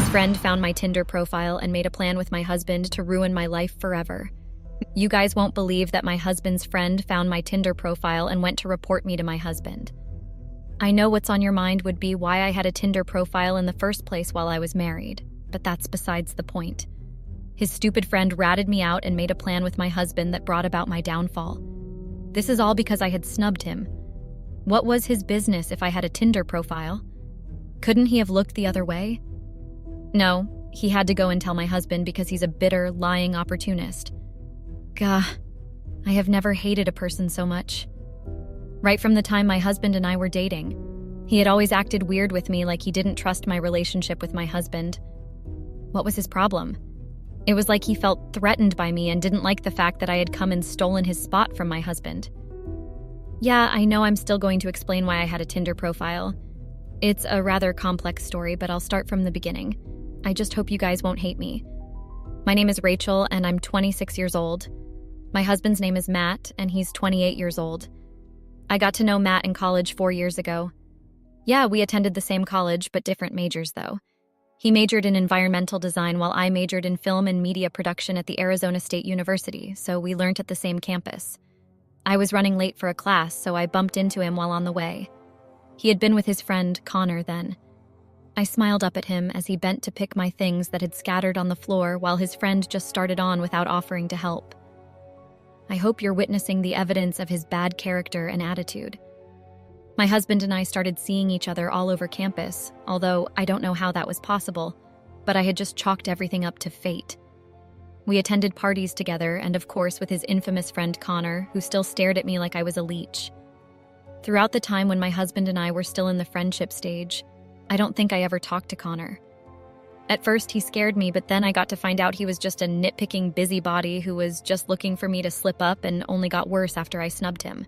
friend found my Tinder profile and made a plan with my husband to ruin my life forever. You guys won't believe that my husband's friend found my Tinder profile and went to report me to my husband. I know what's on your mind would be why I had a Tinder profile in the first place while I was married, but that's besides the point. His stupid friend ratted me out and made a plan with my husband that brought about my downfall. This is all because I had snubbed him. What was his business if I had a Tinder profile? Couldn't he have looked the other way? No, he had to go and tell my husband because he's a bitter, lying opportunist. Gah, I have never hated a person so much. Right from the time my husband and I were dating, he had always acted weird with me, like he didn't trust my relationship with my husband. What was his problem? It was like he felt threatened by me and didn't like the fact that I had come and stolen his spot from my husband. Yeah, I know I'm still going to explain why I had a Tinder profile. It's a rather complex story, but I'll start from the beginning. I just hope you guys won't hate me. My name is Rachel, and I'm 26 years old. My husband's name is Matt, and he's 28 years old. I got to know Matt in college 4 years ago. Yeah, we attended the same college, but different majors, though. He majored in environmental design while I majored in film and media production at the Arizona State University, so we learned at the same campus. I was running late for a class, so I bumped into him while on the way. He had been with his friend, Connor, then. I smiled up at him as he bent to pick my things that had scattered on the floor while his friend just started on without offering to help. I hope you're witnessing the evidence of his bad character and attitude. My husband and I started seeing each other all over campus, although I don't know how that was possible, but I had just chalked everything up to fate. We attended parties together, and of course with his infamous friend Connor, who still stared at me like I was a leech. Throughout the time when my husband and I were still in the friendship stage, I don't think I ever talked to Connor. At first, he scared me, but then I got to find out he was just a nitpicking busybody who was just looking for me to slip up and only got worse after I snubbed him.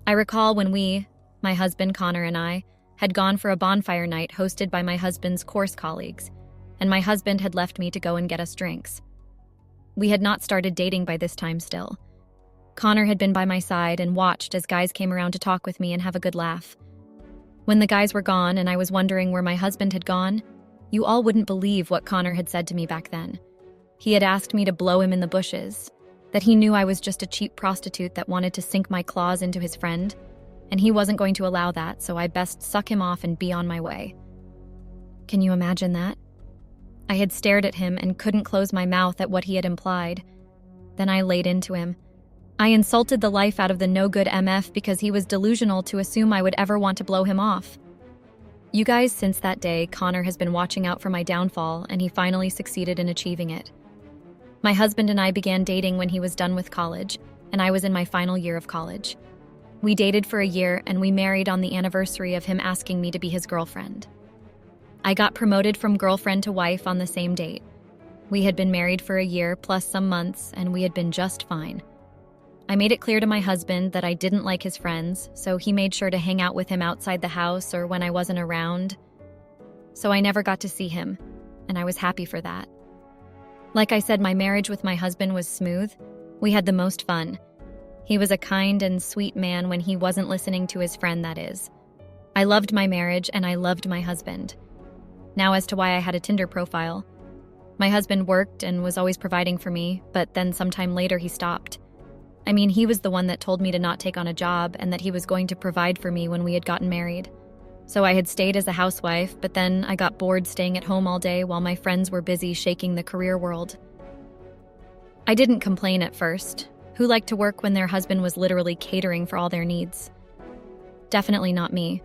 I recall when we, my husband Connor and I, had gone for a bonfire night hosted by my husband's course colleagues, and my husband had left me to go and get us drinks. We had not started dating by this time still. Connor had been by my side and watched as guys came around to talk with me and have a good laugh. When the guys were gone and I was wondering where my husband had gone, you all wouldn't believe what Connor had said to me back then. He had asked me to blow him in the bushes, that he knew I was just a cheap prostitute that wanted to sink my claws into his friend, and he wasn't going to allow that, so I best suck him off and be on my way. Can you imagine that? I had stared at him and couldn't close my mouth at what he had implied. Then I laid into him. I insulted the life out of the no-good MF because he was delusional to assume I would ever want to blow him off. You guys, since that day, Connor has been watching out for my downfall, and he finally succeeded in achieving it. My husband and I began dating when he was done with college, and I was in my final year of college. We dated for a year, and we married on the anniversary of him asking me to be his girlfriend. I got promoted from girlfriend to wife on the same date. We had been married for a year plus some months, and we had been just fine. I made it clear to my husband that I didn't like his friends, so he made sure to hang out with him outside the house or when I wasn't around. So I never got to see him, and I was happy for that. Like I said, my marriage with my husband was smooth. We had the most fun. He was a kind and sweet man when he wasn't listening to his friend, that is. I loved my marriage, and I loved my husband. Now as to why I had a Tinder profile. My husband worked and was always providing for me, but then sometime later he stopped. I mean, he was the one that told me to not take on a job and that he was going to provide for me when we had gotten married. So I had stayed as a housewife, but then I got bored staying at home all day while my friends were busy shaking the career world. I didn't complain at first. Who liked to work when their husband was literally catering for all their needs? Definitely not me.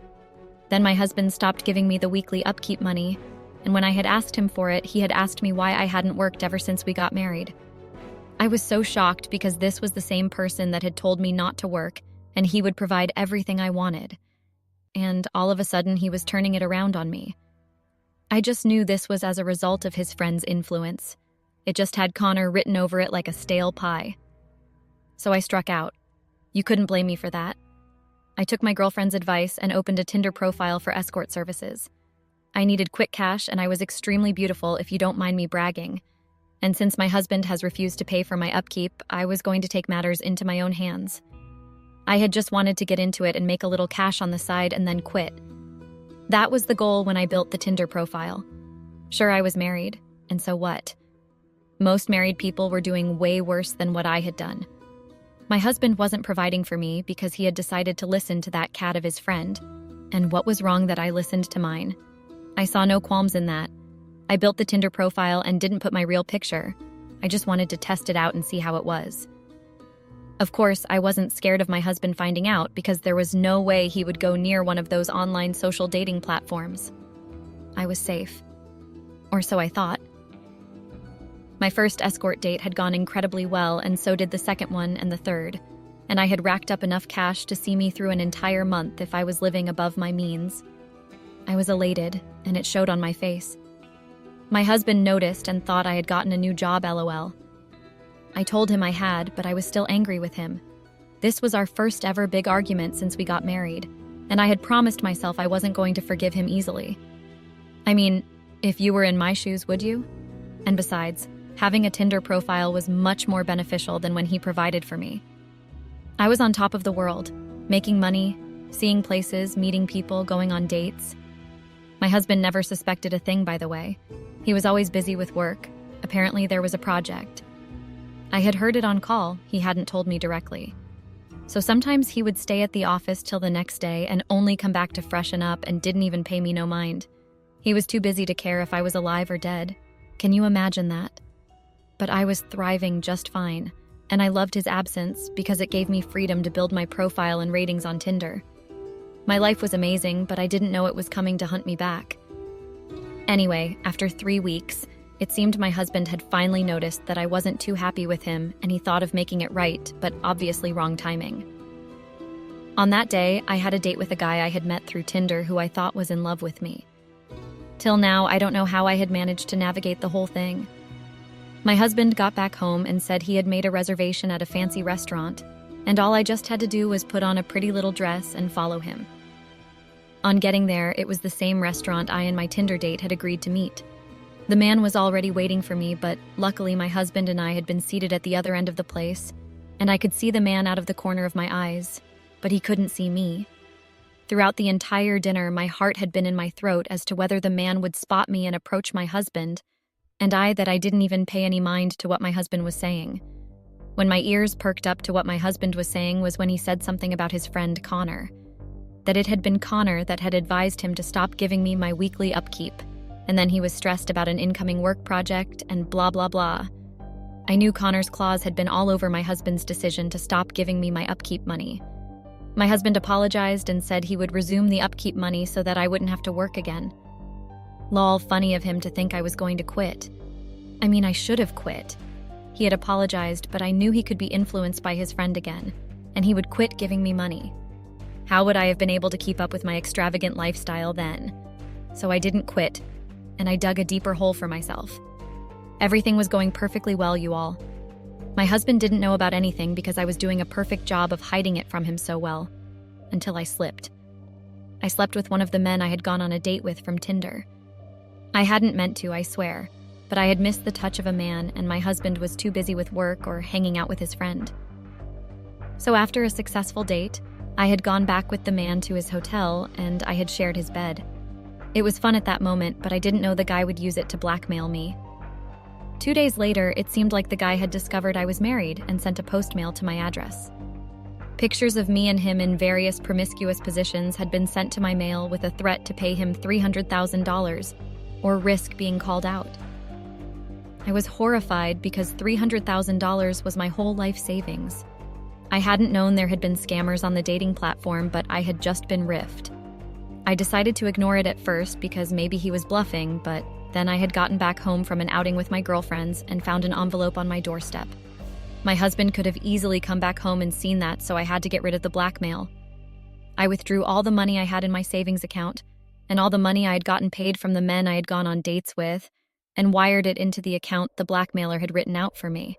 Then my husband stopped giving me the weekly upkeep money, and when I had asked him for it, he had asked me why I hadn't worked ever since we got married. I was so shocked because this was the same person that had told me not to work, and he would provide everything I wanted. And all of a sudden, he was turning it around on me. I just knew this was as a result of his friend's influence. It just had Connor written over it like a stale pie. So I struck out. You couldn't blame me for that. I took my girlfriend's advice and opened a Tinder profile for escort services. I needed quick cash, and I was extremely beautiful, if you don't mind me bragging. And since my husband has refused to pay for my upkeep, I was going to take matters into my own hands. I had just wanted to get into it and make a little cash on the side and then quit. That was the goal when I built the Tinder profile. Sure, I was married, and so what? Most married people were doing way worse than what I had done. My husband wasn't providing for me because he had decided to listen to that cat of his friend. And what was wrong that I listened to mine? I saw no qualms in that. I built the Tinder profile and didn't put my real picture. I just wanted to test it out and see how it was. Of course, I wasn't scared of my husband finding out because there was no way he would go near one of those online social dating platforms. I was safe. Or so I thought. My first escort date had gone incredibly well, and so did the second one and the third, and I had racked up enough cash to see me through an entire month if I was living above my means. I was elated, and it showed on my face. My husband noticed and thought I had gotten a new job, LOL. I told him I had, but I was still angry with him. This was our first ever big argument since we got married, and I had promised myself I wasn't going to forgive him easily. I mean, if you were in my shoes, would you? And besides, having a Tinder profile was much more beneficial than when he provided for me. I was on top of the world, making money, seeing places, meeting people, going on dates. My husband never suspected a thing, by the way. He was always busy with work. Apparently there was a project. I had heard it on call, he hadn't told me directly. So sometimes he would stay at the office till the next day and only come back to freshen up and didn't even pay me no mind. He was too busy to care if I was alive or dead. Can you imagine that? But I was thriving just fine, and I loved his absence because it gave me freedom to build my profile and ratings on Tinder. My life was amazing, but I didn't know it was coming to hunt me back. Anyway, after 3 weeks, it seemed my husband had finally noticed that I wasn't too happy with him, and he thought of making it right, but obviously wrong timing. On that day, I had a date with a guy I had met through Tinder who I thought was in love with me. Till now, I don't know how I had managed to navigate the whole thing. My husband got back home and said he had made a reservation at a fancy restaurant, and all I just had to do was put on a pretty little dress and follow him. On getting there, it was the same restaurant I and my Tinder date had agreed to meet. The man was already waiting for me, but luckily my husband and I had been seated at the other end of the place, and I could see the man out of the corner of my eyes, but he couldn't see me. Throughout the entire dinner, my heart had been in my throat as to whether the man would spot me and approach my husband, and I didn't even pay any mind to what my husband was saying. When my ears perked up to what my husband was saying was when he said something about his friend Connor. That it had been Connor that had advised him to stop giving me my weekly upkeep, and then he was stressed about an incoming work project and blah blah blah. I knew Connor's claws had been all over my husband's decision to stop giving me my upkeep money. My husband apologized and said he would resume the upkeep money so that I wouldn't have to work again. Lol, funny of him to think I was going to quit. I mean, I should have quit. He had apologized, but I knew he could be influenced by his friend again, and he would quit giving me money. How would I have been able to keep up with my extravagant lifestyle then? So I didn't quit, and I dug a deeper hole for myself. Everything was going perfectly well, you all. My husband didn't know about anything because I was doing a perfect job of hiding it from him so well, until I slipped. I slept with one of the men I had gone on a date with from Tinder. I hadn't meant to, I swear, but I had missed the touch of a man, and my husband was too busy with work or hanging out with his friend. So after a successful date, I had gone back with the man to his hotel, and I had shared his bed. It was fun at that moment, but I didn't know the guy would use it to blackmail me. 2 days later, it seemed like the guy had discovered I was married and sent a postmail to my address. Pictures of me and him in various promiscuous positions had been sent to my mail with a threat to pay him $300,000 or risk being called out. I was horrified because $300,000 was my whole life savings. I hadn't known there had been scammers on the dating platform, but I had just been riffed. I decided to ignore it at first because maybe he was bluffing, but then I had gotten back home from an outing with my girlfriends and found an envelope on my doorstep. My husband could have easily come back home and seen that, so I had to get rid of the blackmail. I withdrew all the money I had in my savings account, and all the money I had gotten paid from the men I had gone on dates with, and wired it into the account the blackmailer had written out for me.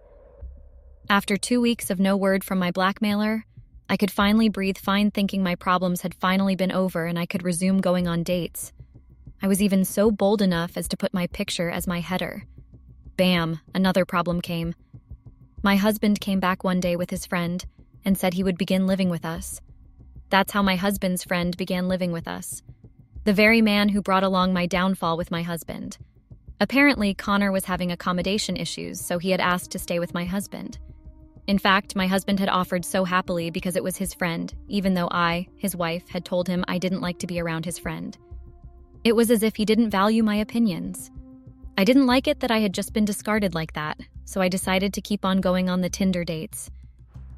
After 2 weeks of no word from my blackmailer, I could finally breathe fine thinking my problems had finally been over and I could resume going on dates. I was even so bold enough as to put my picture as my header. Bam, another problem came. My husband came back one day with his friend and said he would begin living with us. That's how my husband's friend began living with us. The very man who brought along my downfall with my husband. Apparently, Connor was having accommodation issues, so he had asked to stay with my husband. In fact, my husband had offered so happily because it was his friend, even though I, his wife, had told him I didn't like to be around his friend. It was as if he didn't value my opinions. I didn't like it that I had just been discarded like that, so I decided to keep on going on the Tinder dates.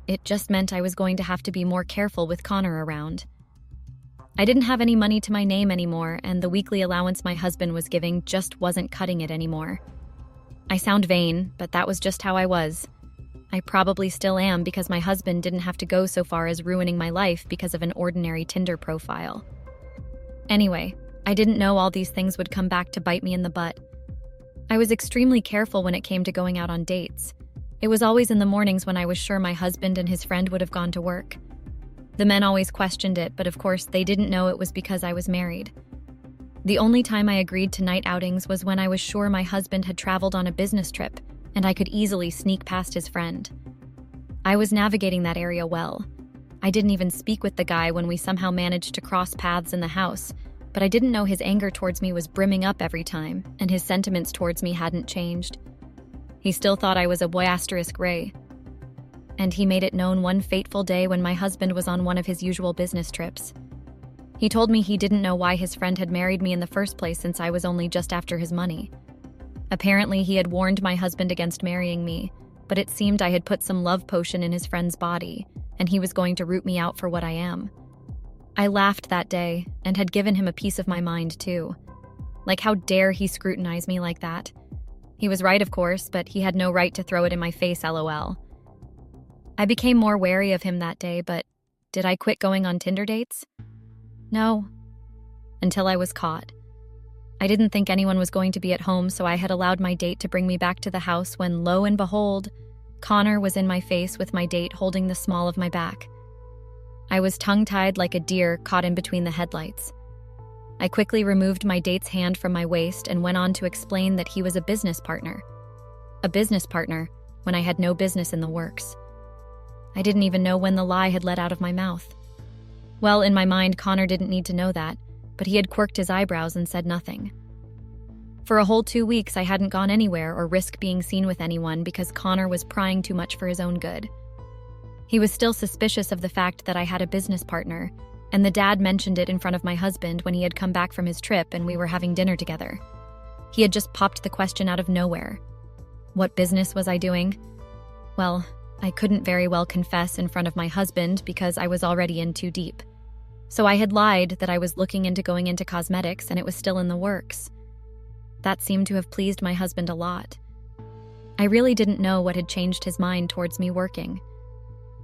It just meant I was going to have to be more careful with Connor around. I didn't have any money to my name anymore, and the weekly allowance my husband was giving just wasn't cutting it anymore. I sound vain, but that was just how I was. I probably still am because my husband didn't have to go so far as ruining my life because of an ordinary Tinder profile. Anyway, I didn't know all these things would come back to bite me in the butt. I was extremely careful when it came to going out on dates. It was always in the mornings when I was sure my husband and his friend would have gone to work. The men always questioned it, but of course they didn't know it was because I was married. The only time I agreed to night outings was when I was sure my husband had traveled on a business trip, and I could easily sneak past his friend. I was navigating that area well. I didn't even speak with the guy when we somehow managed to cross paths in the house, but I didn't know his anger towards me was brimming up every time, and his sentiments towards me hadn't changed. He still thought I was a boy *Ray. And he made it known one fateful day when my husband was on one of his usual business trips. He told me he didn't know why his friend had married me in the first place since I was only just after his money. Apparently, he had warned my husband against marrying me, but it seemed I had put some love potion in his friend's body, and he was going to root me out for what I am. I laughed that day, and had given him a piece of my mind too. Like, how dare he scrutinize me like that? He was right, of course, but he had no right to throw it in my face, LOL. I became more wary of him that day, but did I quit going on Tinder dates? No. Until I was caught. I didn't think anyone was going to be at home, so I had allowed my date to bring me back to the house when, lo and behold, Connor was in my face with my date holding the small of my back. I was tongue-tied like a deer caught in between the headlights. I quickly removed my date's hand from my waist and went on to explain that he was a business partner. A business partner, when I had no business in the works. I didn't even know when the lie had let out of my mouth. Well, in my mind, Connor didn't need to know that, but he had quirked his eyebrows and said nothing. For a whole 2 weeks, I hadn't gone anywhere or risked being seen with anyone because Connor was prying too much for his own good. He was still suspicious of the fact that I had a business partner, and the dad mentioned it in front of my husband when he had come back from his trip and we were having dinner together. He had just popped the question out of nowhere. What business was I doing? Well, I couldn't very well confess in front of my husband because I was already in too deep. So I had lied that I was looking into going into cosmetics and it was still in the works. That seemed to have pleased my husband a lot. I really didn't know what had changed his mind towards me working.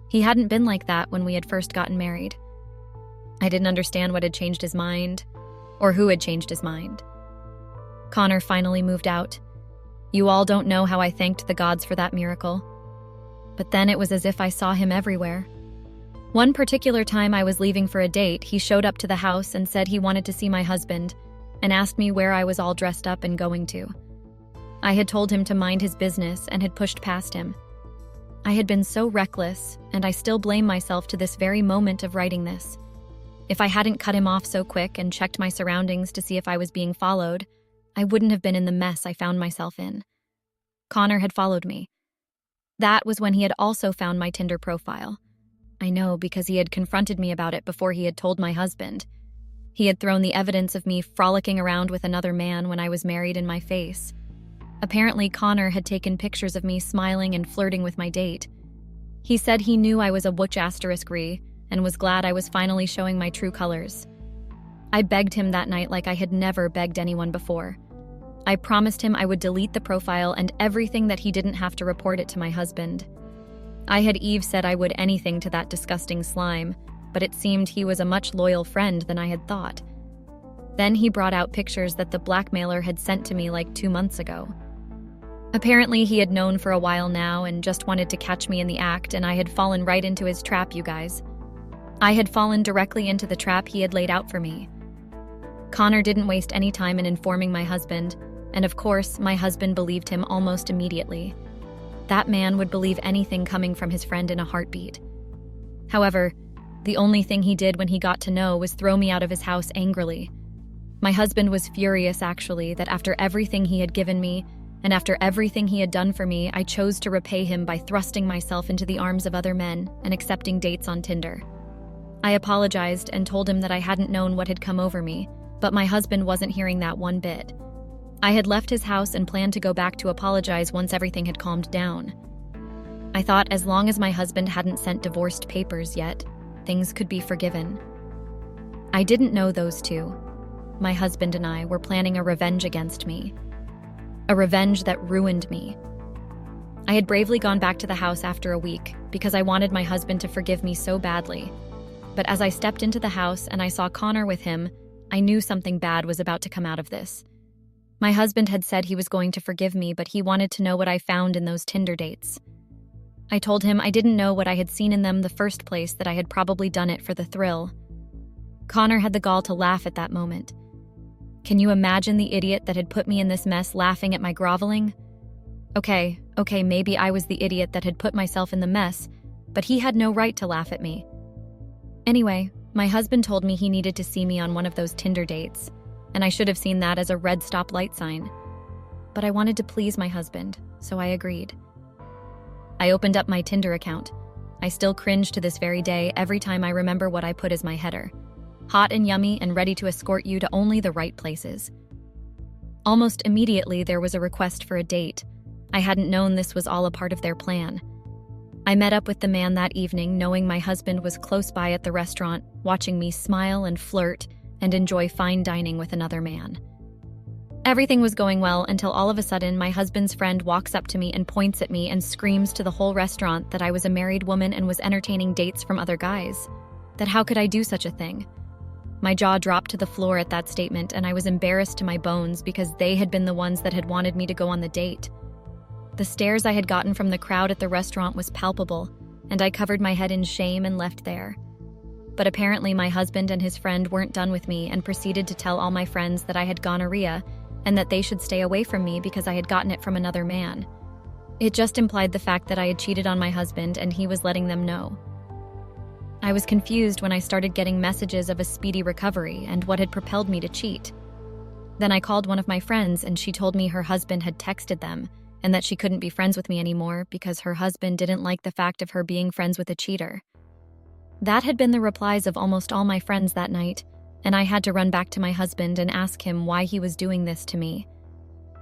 He hadn't been like that when we had first gotten married. I didn't understand what had changed his mind, or who had changed his mind. Connor finally moved out. You all don't know how I thanked the gods for that miracle. But then it was as if I saw him everywhere. One particular time I was leaving for a date, he showed up to the house and said he wanted to see my husband, and asked me where I was all dressed up and going to. I had told him to mind his business and had pushed past him. I had been so reckless, and I still blame myself to this very moment of writing this. If I hadn't cut him off so quick and checked my surroundings to see if I was being followed, I wouldn't have been in the mess I found myself in. Connor had followed me. That was when he had also found my Tinder profile. I know because he had confronted me about it before he had told my husband. He had thrown the evidence of me frolicking around with another man when I was married in my face. Apparently, Connor had taken pictures of me smiling and flirting with my date. He said he knew I was a **re and was glad I was finally showing my true colors. I begged him that night like I had never begged anyone before. I promised him I would delete the profile and everything that he didn't have to report it to my husband. I had said I would anything to that disgusting slime, but it seemed he was a much loyal friend than I had thought. Then he brought out pictures that the blackmailer had sent to me like 2 months ago. Apparently, he had known for a while now and just wanted to catch me in the act, and I had fallen right into his trap, you guys. I had fallen directly into the trap he had laid out for me. Connor didn't waste any time in informing my husband, and of course, my husband believed him almost immediately. That man would believe anything coming from his friend in a heartbeat. However, the only thing he did when he got to know was throw me out of his house angrily. My husband was furious, actually, that after everything he had given me and after everything he had done for me, I chose to repay him by thrusting myself into the arms of other men and accepting dates on Tinder. I apologized and told him that I hadn't known what had come over me, but my husband wasn't hearing that one bit. I had left his house and planned to go back to apologize once everything had calmed down. I thought as long as my husband hadn't sent divorced papers yet, things could be forgiven. I didn't know those two. My husband and I were planning a revenge against me. A revenge that ruined me. I had bravely gone back to the house after a week because I wanted my husband to forgive me so badly. But as I stepped into the house and I saw Connor with him, I knew something bad was about to come out of this. My husband had said he was going to forgive me, but he wanted to know what I found in those Tinder dates. I told him I didn't know what I had seen in them the first place, that I had probably done it for the thrill. Connor had the gall to laugh at that moment. Can you imagine the idiot that had put me in this mess laughing at my groveling? Okay, maybe I was the idiot that had put myself in the mess, but he had no right to laugh at me. Anyway, my husband told me he needed to see me on one of those Tinder dates, and I should have seen that as a red stoplight sign. But I wanted to please my husband, so I agreed. I opened up my Tinder account. I still cringe to this very day every time I remember what I put as my header. Hot and yummy and ready to escort you to only the right places. Almost immediately, there was a request for a date. I hadn't known this was all a part of their plan. I met up with the man that evening, knowing my husband was close by at the restaurant, watching me smile and flirt and enjoy fine dining with another man. Everything was going well until all of a sudden my husband's friend walks up to me and points at me and screams to the whole restaurant that I was a married woman and was entertaining dates from other guys. That how could I do such a thing? My jaw dropped to the floor at that statement, and I was embarrassed to my bones because they had been the ones that had wanted me to go on the date. The stares I had gotten from the crowd at the restaurant was palpable, and I covered my head in shame and left there. But apparently my husband and his friend weren't done with me and proceeded to tell all my friends that I had gonorrhea and that they should stay away from me because I had gotten it from another man. It just implied the fact that I had cheated on my husband, and he was letting them know. I was confused when I started getting messages of a speedy recovery and what had propelled me to cheat. Then I called one of my friends, and she told me her husband had texted them and that she couldn't be friends with me anymore because her husband didn't like the fact of her being friends with a cheater. That had been the replies of almost all my friends that night, and I had to run back to my husband and ask him why he was doing this to me.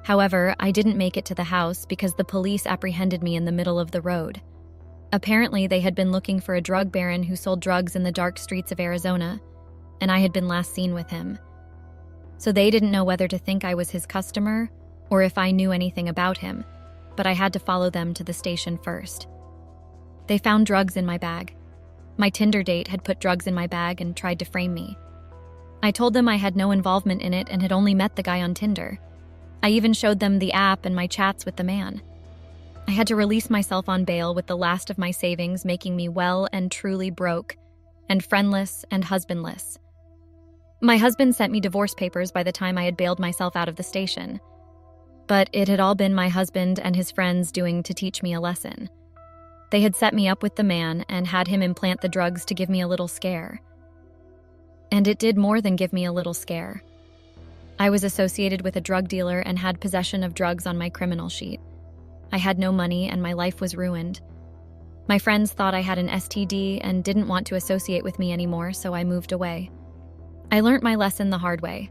However, I didn't make it to the house because the police apprehended me in the middle of the road. Apparently, they had been looking for a drug baron who sold drugs in the dark streets of Arizona, and I had been last seen with him. So they didn't know whether to think I was his customer or if I knew anything about him, but I had to follow them to the station first. They found drugs in my bag. My Tinder date had put drugs in my bag and tried to frame me. I told them I had no involvement in it and had only met the guy on Tinder. I even showed them the app and my chats with the man. I had to release myself on bail with the last of my savings, making me well and truly broke, and friendless and husbandless. My husband sent me divorce papers by the time I had bailed myself out of the station. But it had all been my husband and his friends doing to teach me a lesson. They had set me up with the man and had him implant the drugs to give me a little scare. And it did more than give me a little scare. I was associated with a drug dealer and had possession of drugs on my criminal sheet. I had no money and my life was ruined. My friends thought I had an STD and didn't want to associate with me anymore, so I moved away. I learned my lesson the hard way.